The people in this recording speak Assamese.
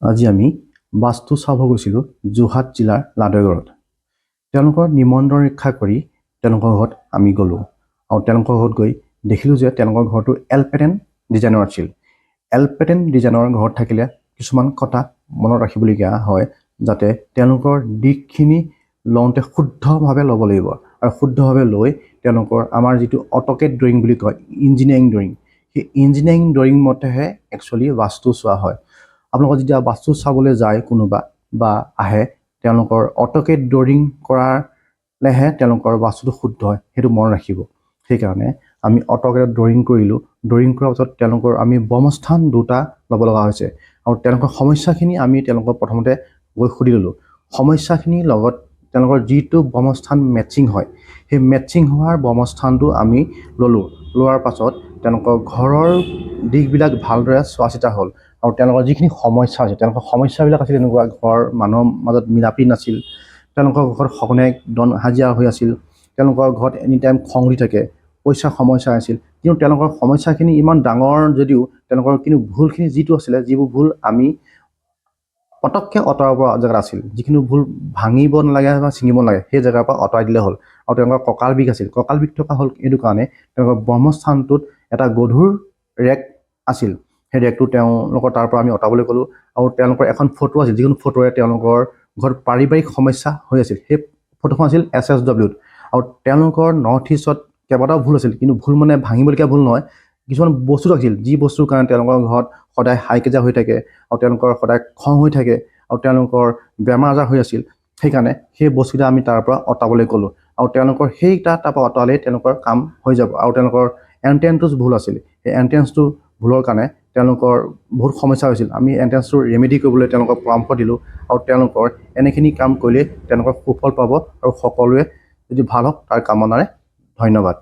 আজি আমি বাস্তু চাব গৈছিলোঁ যোৰহাট জিলাৰ লাদৈগড়ত। তেওঁলোকৰ নিমন্ত্ৰণ ৰক্ষা কৰি তেওঁলোকৰ ঘৰত আমি গ'লোঁ আৰু তেওঁলোকৰ ঘৰত গৈ দেখিলোঁ যে তেওঁলোকৰ ঘৰটো এল পেটাৰ্ণ ডিজাইনৰ আছিল। এল পেটাৰ্ণ ডিজাইনৰ ঘৰত থাকিলে কিছুমান কথা মনত ৰাখিবলগীয়া হয়, যাতে তেওঁলোকৰ দিশখিনি লওঁতে শুদ্ধভাৱে ল'ব লাগিব আৰু শুদ্ধভাৱে লৈ তেওঁলোকৰ আমাৰ যিটো অট'কেড ড্ৰয়িং বুলি কয় ইঞ্জিনিয়াৰিং ড্ৰয়িং, সেই ইঞ্জিনিয়াৰিং ড্ৰয়িং মতেহে একচুৱেলি বাস্তু চোৱা হয়। আপোনালোকৰ যেতিয়া বাস্তু চাবলৈ যায় কোনোবা বা আহে, তেওঁলোকৰ অট'কেড ড্ৰয়িং কৰালেহে তেওঁলোকৰ বাস্তুটো শুদ্ধ হয়, সেইটো মনত ৰাখিব। সেইকাৰণে আমি অট'কেডত ড্ৰয়িং কৰিলোঁ। ড্ৰয়িং কৰাৰ পাছত তেওঁলোকৰ আমি বমস্থান দুটা ল'ব লগা হৈছে আৰু তেওঁলোকৰ সমস্যাখিনি আমি তেওঁলোকক প্ৰথমতে গৈ সুধি ল'লোঁ। সমস্যাখিনিৰ লগত তেওঁলোকৰ যিটো বমস্থান মেটচিং হয়, সেই মেটচিং হোৱাৰ বমস্থানটো আমি ল'লোঁ। লোৱাৰ পাছত তেওঁলোকৰ ঘৰৰ দিশবিলাক ভালদৰে চোৱা চিতা হ'ল আৰু তেওঁলোকৰ যিখিনি সমস্যা আছে, তেওঁলোকৰ সমস্যাবিলাক আছিল এনেকুৱা: ঘৰ মানুহৰ মাজত মিলাপ্ৰীত নাছিল, তেওঁলোকৰ ঘৰত সঘনাই দন হাজিৰা হৈ আছিল, তেওঁলোকৰ ঘৰত এনি টাইম খং উঠি থাকে, পইচাৰ সমস্যা আছিল। কিন্তু তেওঁলোকৰ সমস্যাখিনি ইমান ডাঙৰ যদিও তেওঁলোকৰ কিন্তু ভুলখিনি যিটো আছিলে, যিবোৰ ভুল আমি পটককৈ আঁতৰাব পৰা জেগাত আছিল, যিখিনি ভুল ভাঙিব নালাগে বা ছিঙিব নালাগে, সেই জেগাৰ পৰা আঁতৰাই দিলে হ'ল। আৰু তেওঁলোকৰ কঁকাল বিষ আছিল। কঁকাল বিষ থকা হ'ল এইটো কাৰণে তেওঁলোকৰ ব্ৰহ্মস্থানটোত এটা গধুৰ ৰেক আছিল। সেই ৰেকটো তেওঁলোকৰ তাৰ পৰা আমি আঁতৰাবলৈ ক'লোঁ আৰু তেওঁলোকৰ এখন ফটো আছিল, যিখন ফটোৰে তেওঁলোকৰ ঘৰত পাৰিবাৰিক সমস্যা হৈ আছিল। সেই ফটোখন আছিল SSWত আৰু তেওঁলোকৰ নৰ্থ ইষ্টত কেইবাটাও ভুল আছিল, কিন্তু ভুল মানে ভাঙিবলগীয়া ভুল নহয়, কিছুমান বস্তু আছিল যি বস্তুৰ কাৰণে তেওঁলোকৰ ঘৰত সদায় হাই কাজিয়া হৈ থাকে আৰু তেওঁলোকৰ সদায় খং হৈ থাকে আৰু তেওঁলোকৰ বেমাৰ আজাৰ হৈ আছিল। সেইকাৰণে সেই বস্তুকেইটা আমি তাৰ পৰা আঁতৰাবলৈ ক'লোঁ আৰু তেওঁলোকৰ সেইকেইটা তাৰ পৰা আঁতৰালেই তেওঁলোকৰ কাম হৈ যাব। আৰু তেওঁলোকৰ এণ্ট্ৰেঞ্চটো ভুল আছিল, সেই এণ্ট্ৰেঞ্চটো ভুলৰ কাৰণে তেওঁলোকৰ বহুত সমস্যা হৈছিল। আমি এণ্ট্ৰেঞ্চটো ৰেমেডি কৰিবলৈ তেওঁলোকক পৰামৰ্শ দিলোঁ আৰু তেওঁলোকৰ এনেখিনি কাম কৰিলে তেওঁলোকৰ সুফল পাব আৰু সকলোৱে যদি ভাল হওক তাৰ কামনাৰে ধন্যবাদ।